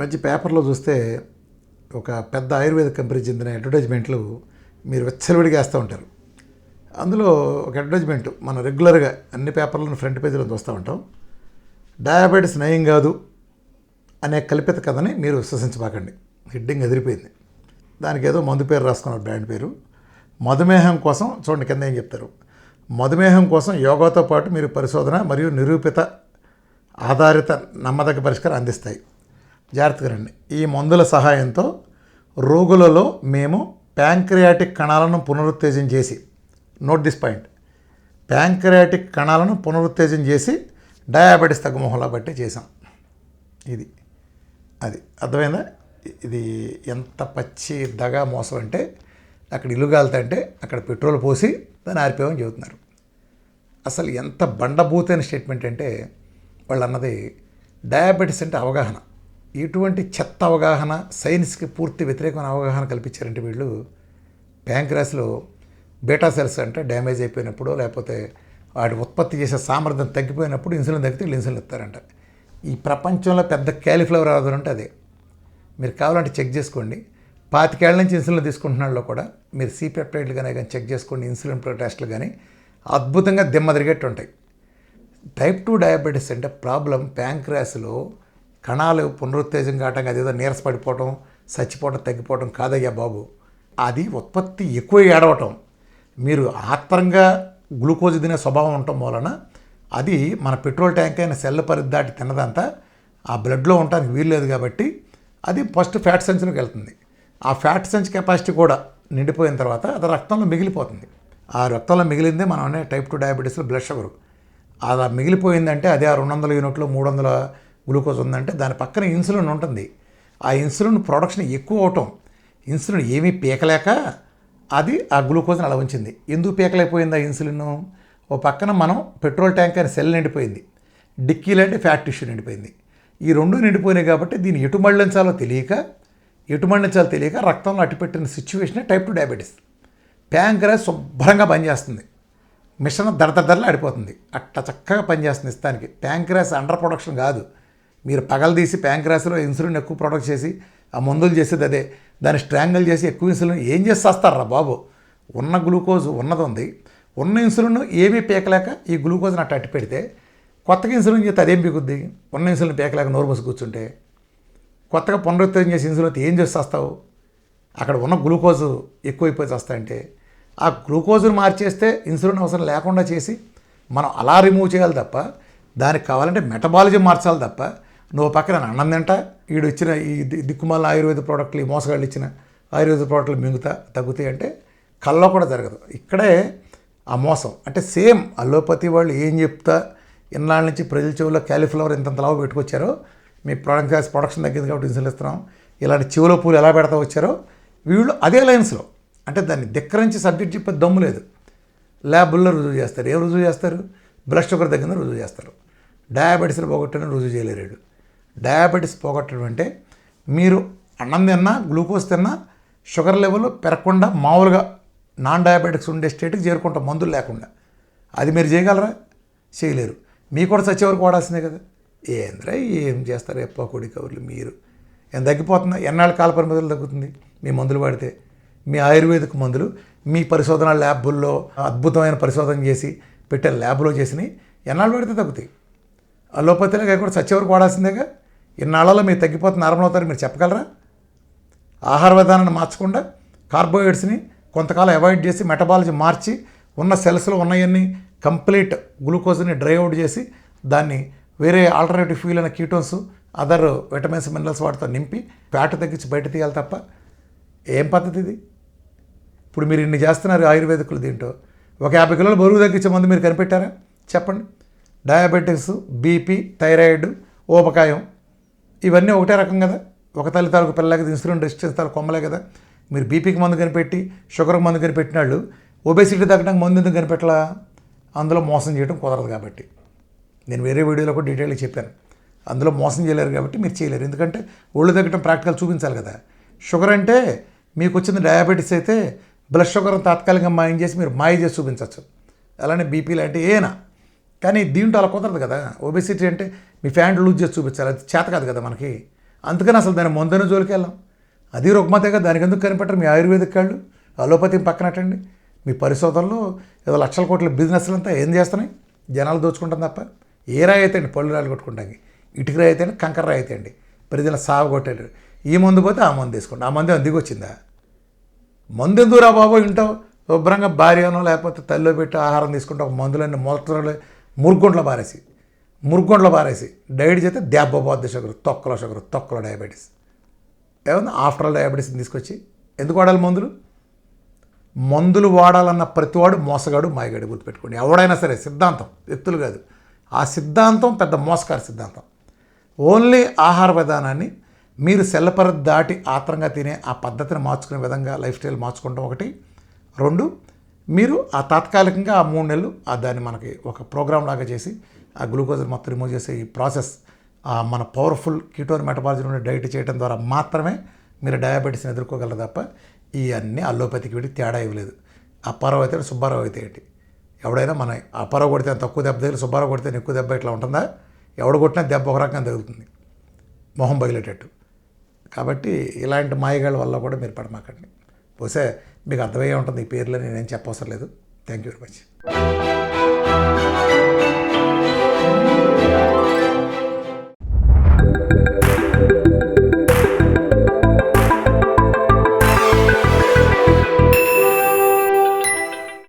మధ్య పేపర్లో చూస్తే ఒక పెద్ద ఆయుర్వేద కంపెనీ చెందిన అడ్వర్టైజ్మెంట్లు మీరు విచ్చలవిడిగా వేస్తూ ఉంటారు. అందులో ఒక అడ్వర్టైజ్మెంట్ మనం రెగ్యులర్గా అన్ని పేపర్లను ఫ్రంట్ పేజీలో చూస్తూ ఉంటాం. డయాబెటీస్ నయం కాదు అనే కల్పిత కథని మీరు విశ్వసించబాకండి. హెడ్డింగ్ ఎదిరిపోయింది. దానికి ఏదో మందు పేరు రాసుకున్నారు, బ్రాండ్ పేరు. మధుమేహం కోసం చూడండి కింద ఏం చెప్తారు. మధుమేహం కోసం యోగాతో పాటు మీరు పరిశోధన మరియు నిరూపిత ఆధారిత నమ్మదగ్గ పరిష్కారం అందిస్తాయి. జాగ్రత్తగా రండి. ఈ మందుల సహాయంతో రోగులలో మేము ప్యాంక్రియాటిక్ కణాలను పునరుత్తేజం చేసి, నోట్ దిస్ పాయింట్, ప్యాంక్రియాటిక్ కణాలను పునరుత్తేజం చేసి డయాబెటీస్ తగ్గుమొహంలా బట్టి చేసాం. ఇది అది అర్థమైందా? ఇది ఎంత పచ్చి దగా మోసం అంటే, అక్కడ ఇల్లు కాలుతుంటే అక్కడ పెట్రోల్ పోసి దాన్ని ఆరిపోయామని చెబుతున్నారు. అసలు ఎంత బండబూతైన స్టేట్మెంట్ అంటే, వాళ్ళు అన్నది డయాబెటీస్ అంటే అవగాహన. ఇటువంటి చెత్త అవగాహన, సైన్స్కి పూర్తి వ్యతిరేకమైన అవగాహన కల్పించారంటే వీళ్ళు. ప్యాంక్రాస్లో బీటా సెల్స్ అంటే డ్యామేజ్ అయిపోయినప్పుడు, లేకపోతే వాటి ఉత్పత్తి చేసే సామర్థ్యం తగ్గిపోయినప్పుడు ఇన్సులిన్ తగ్గితే వీళ్ళు ఇన్సులిన్ ఇస్తారంట. ఈ ప్రపంచంలో పెద్ద క్యాలీఫ్లవర్ ఆధారం అంటే అదే. మీరు కావాలంటే చెక్ చేసుకోండి. 25 ఏళ్ల నుంచి ఇన్సులిన్ తీసుకుంటున్నాళ్ళలో కూడా మీరు C-పెప్టైడ్లు కానీ చెక్ చేసుకోండి, ఇన్సులిన్ టెస్టులు కానీ అద్భుతంగా దిమ్మ తిరిగేట్టు ఉంటాయి. టైప్ 2 డయాబెటీస్ అంటే ప్రాబ్లం ప్యాంక్రాస్లో కణాలు పునరుత్తేజం కావటం, అదేదో నీరసపడిపోవటం, చచ్చిపోవటం, తగ్గిపోవటం కాదయ్యా బాబు. అది ఉత్పత్తి ఎక్కువ ఏడవటం. మీరు ఆత్రంగా గ్లూకోజ్ తినే స్వభావం ఉండటం వలన అది మన పెట్రోల్ ట్యాంక్ అయిన సెల్ పరిధి దాటి తిన్నదంతా ఆ బ్లడ్లో ఉండటానికి వీల్లేదు. కాబట్టి అది ఫస్ట్ ఫ్యాట్ సంచిలోకి వెళ్తుంది. ఆ ఫ్యాట్ సంచి కెపాసిటీ కూడా నిండిపోయిన తర్వాత అది రక్తంలో మిగిలిపోతుంది. ఆ రక్తంలో మిగిలిందే మనం అనే టైప్ 2 డయాబెటీస్లో బ్లడ్ షుగర్. అలా మిగిలిపోయిందంటే అదే 200 యూనిట్లు 300 గ్లూకోజ్ ఉందంటే దాని పక్కన ఇన్సులిన్ ఉంటుంది. ఆ ఇన్సులిన్ ప్రొడక్షన్ ఎక్కువ అవటం, ఇన్సులిన్ ఏమీ పీకలేక అది ఆ గ్లూకోజ్ని అలా ఉంచింది. ఎందుకు పీకలేకపోయింది ఆ ఇన్సులిన్? ఓ పక్కన మనం పెట్రోల్ ట్యాంక్ అయిన సెల్ నిండిపోయింది, డిక్కీ లాంటి ఫ్యాట్ టిష్యూ నిండిపోయింది. ఈ రెండు నిండిపోయినాయి కాబట్టి దీన్ని ఎటు మళ్లించాలో తెలియక రక్తంలో అట్టిపెట్టిన సిచ్యువేషనే టైప్ 2 డయాబెటీస్. ప్యాంక్రాస్ శుభ్రంగా పనిచేస్తుంది, మిషన్ దడదడలా ఆడిపోతుంది, అట్లా చక్కగా పనిచేస్తుంది ఇస్తానికి. ప్యాంక్రాస్ అండర్ ప్రొడక్షన్ కాదు. మీరు పగలదీసి ప్యాంక్రాస్లో ఇన్సులిన్ ఎక్కువ ప్రొడక్ట్ చేసి ఆ మందులు చేసేది అదే. దాన్ని స్ట్రాంగిల్ చేసి ఎక్కువ ఇన్సులిన్ ఏం చేసి వస్తారా బాబు? ఉన్న గ్లూకోజ్ ఉన్నది ఉంది, ఉన్న ఇన్సులిన్ ఏమీ పీకలేక ఈ గ్లూకోజ్ని అట్ట పెడితే కొత్తగా ఇన్సులిన్ చేస్తే అదేం పీకుద్ది? ఉన్న ఇన్సులిన్ పీకలేక నోరు మూసి కూర్చుంటే కొత్తగా పునరుత్తేజం చేసి ఇన్సులిన్ ఏం చేసి వస్తావు? అక్కడ ఉన్న గ్లూకోజ్ ఎక్కువైపోయి వస్తాయంటే ఆ గ్లూకోజ్ను మార్చేస్తే ఇన్సులిన్ అవసరం లేకుండా చేసి మనం అలా రిమూవ్ చేయాలి తప్ప, దానికి కావాలంటే మెటబాలజీ మార్చాలి తప్ప, నువ్వు పక్కన అన్నం తింటా వీడు ఇచ్చిన ఈ దిక్కుమాల ఆయుర్వేద ప్రోడక్ట్లు, ఈ మోసగాళ్ళు ఇచ్చిన ఆయుర్వేద ప్రోడక్ట్లు మింగుతా తగ్గుతాయి అంటే కల్లో కూడా జరగదు. ఇక్కడే ఆ మోసం. అంటే సేమ్ అలోపతి వాళ్ళు ఏం చెప్తా ఇన్నాళ్ళ నుంచి ప్రజల చెవుల్లో క్యాలీఫ్లవర్ ఇంత లావు పెట్టుకొచ్చారో, మీ ప్రొడక్షన్ తగ్గింది కాబట్టి ఇన్సులిన్ ఇస్తున్నాం, ఇలాంటి చెవులో పూలు ఎలా పెడతా వచ్చారో వీళ్ళు అదే లైన్స్లో. అంటే దాన్ని ధిక్కరించి సబ్జెక్ట్ చెప్పే దమ్ము లేదు. ల్యాబుల్లో రుజువు చేస్తారు. ఏం రుజువు చేస్తారు? బ్లడ్ షుగర్ తగ్గిందని రుజువు చేస్తారు. డయాబెటీస్ని పోగొట్టని రుజువు చేయలేరు. డయాబెటీస్ పోగొట్టడం అంటే మీరు అన్నం తిన్నా, గ్లూకోజ్ తిన్నా షుగర్ లెవెల్ పెరగకుండా మామూలుగా నాన్ డయాబెటిక్స్ ఉండే స్టేట్కి చేరుకుంటాం మందులు లేకుండా. అది మీరు చేయగలరా? చేయలేరు. మీకు కూడా చచ్చే వరకు వాడాల్సిందే కదా. ఏంద్రా ఏం చేస్తారు ఎప్ప కొడి కవర్లు మీరు? ఏం తగ్గిపోతుందా? ఎన్నాళ్ళ కాల పరిమితులు తగ్గుతుంది మీ మందులు వాడితే? మీ ఆయుర్వేదిక్ మందులు మీ పరిశోధన ల్యాబుల్లో అద్భుతమైన పరిశోధన చేసి పెట్టే ల్యాబ్లో చేసినవి ఎన్నాళ్ళు వాడితే తగ్గుతాయి. అలోపతిలో కూడా చచ్చే వరకు వాడాల్సిందేగా. ఇన్నాళ్ళలో మీరు తగ్గిపోతున్న నార్మల్ అవుతారు మీరు చెప్పగలరా? ఆహార విధానాన్ని మార్చకుండా కార్బోహైడ్రేట్స్ని కొంతకాలం అవాయిడ్ చేసి మెటబాలజీ మార్చి ఉన్న సెల్స్లో ఉన్నవన్నీ కంప్లీట్ గ్లూకోజ్ని డ్రై అవుట్ చేసి దాన్ని వేరే ఆల్టర్నేటివ్ ఫ్యూల్ అయిన కీటోన్స్, అదర్ విటమిన్స్, మినరల్స్ వాటితో నింపి ఫ్యాట్ తగ్గించి బయట తీయాలి తప్ప ఏం పద్ధతి ఇది? ఇప్పుడు మీరు ఇన్ని చేస్తున్నారు ఆయుర్వేదికులు. దీంట్లో ఒక 50 కిలోలు బరువు తగ్గించే మందు మీరు కనిపెట్టారా? చెప్పండి. డయాబెటిక్స్, బీపీ, థైరాయిడ్, ఊబకాయం ఇవన్నీ ఒకటే రకం కదా. ఒక తల్లి తాలూకు పిల్లలకి ఇన్సులిన్ రెసిస్టెన్స్ తాలూకు కొమ్మలే కదా. మీరు బీపీకి మందు కనిపెట్టి షుగర్కి మందు కనిపెట్టిన వాళ్ళు ఒబేసిటీ తగ్గడానికి మందు ఎందుకు కనిపెట్టలా? అందులో మోసం చేయడం కుదరదు కాబట్టి. నేను వేరే వీడియోలో కూడా డీటెయిల్గా చెప్పాను. అందులో మోసం చేయలేరు కాబట్టి మీరు చేయలేరు. ఎందుకంటే ఒళ్ళు తగ్గడం ప్రాక్టికల్ చూపించాలి కదా. షుగర్ అంటే మీకు వచ్చింది డయాబెటీస్ అయితే బ్లడ్ షుగర్ తాత్కాలికంగా మాయం చేసి మీరు మాయ చేసి చూపించవచ్చు. అలానే బీపీ లాంటి ఏనా. కానీ దీంట్లో అలా కుదరదు కదా. ఒబేసిటీ అంటే మీ ఫ్యాట్ లూజ్ చేసి చూపించాలి, అది చేత కాదు కదా మనకి. అందుకని అసలు దాని మందున జోలికి వెళ్ళాం. అది రుగ్మతేగా, దానికి ఎందుకు కనిపెట్టరు మీ ఆయుర్వేదిక్ వాళ్ళు? అలోపతిని పక్కనట్టండి. మీ పరిశోధనలు ఏదో లక్షల కోట్ల బిజినెస్లు అంతా ఏం చేస్తున్నాయి? జనాలు దోచుకుంటాం తప్ప. ఏ రాయి అయితే అండి పళ్ళు రాళ్ళు కొట్టుకుంటానికి, ఇటుక రాయి అయితే అండి, కంకర రాయి అయితే అండి, ప్రజల సాగు కొట్టారు. ఈ మందు పోతే ఆ మందు తీసుకోండి. ఆ మందు ఎందుకు వచ్చిందా? మందు ఎందుకురా బాబు ఇంటో శుభ్రంగా భార్యనో లేకపోతే తల్లిలో పెట్టి ఆహారం తీసుకుంటే ఒక మందులన్నీ మొలకలు మురుగుంట్లో పారేసి డైట్ చేస్తే దెబ్బ పోద్ది షుగర్, తొక్కలో డయాబెటీస్. ఏమన్నా ఆఫ్టర్ ఆల్ డయాబెటీస్ని తీసుకొచ్చి ఎందుకు వాడాలి మందులు వాడాలన్న ప్రతివాడు మోసగాడు, మాయగాడు. గుర్తుపెట్టుకోండి. ఎవడైనా సరే సిద్ధాంతం, వ్యక్తులు కాదు. ఆ సిద్ధాంతం పెద్ద మోసకారి సిద్ధాంతం. ఓన్లీ ఆహార విధానాన్ని మీరు సెల్లపర దాటి ఆత్రంగా తినే ఆ పద్ధతిని మార్చుకునే విధంగా లైఫ్ స్టైల్ మార్చుకుంటాం ఒకటి. 2, మీరు ఆ తాత్కాలికంగా ఆ 3 నెలలు దాన్ని మనకి ఒక ప్రోగ్రామ్ లాగా చేసి ఆ గ్లూకోజ్ మొత్తం రిమూవ్ చేసే ఈ ప్రాసెస్ మన పవర్ఫుల్ కీటోన్ మెటబాలిజం నుండి డైట్ చేయడం ద్వారా మాత్రమే మీరు డయాబెటీస్ని ఎదుర్కోగలరు తప్ప ఈ అన్నీ అల్లోపతికి వీటికి తేడా ఇవ్వలేదు. అప్పారావు అయితే సుబ్బారావు అయితే ఏంటి? ఎవడైనా మన అప్పారావు కొడితే తక్కువ దెబ్బ తగిలి సుబ్బారావు కొడితే ఎక్కువ దెబ్బ ఇట్లా ఉంటుందా? ఎవడు కొట్టినా దెబ్బ ఒక రకంగా తగులుతుంది, మొహం పగిలేటట్టు. కాబట్టి ఇలాంటి మాయగాళ్ళ వల్ల కూడా మీరు పడమాకండి. బహుశా మీకు అర్థమయ్యే ఉంటుంది ఈ పేర్లు, నేనేం చెప్పవసరం లేదు. Thank you very much.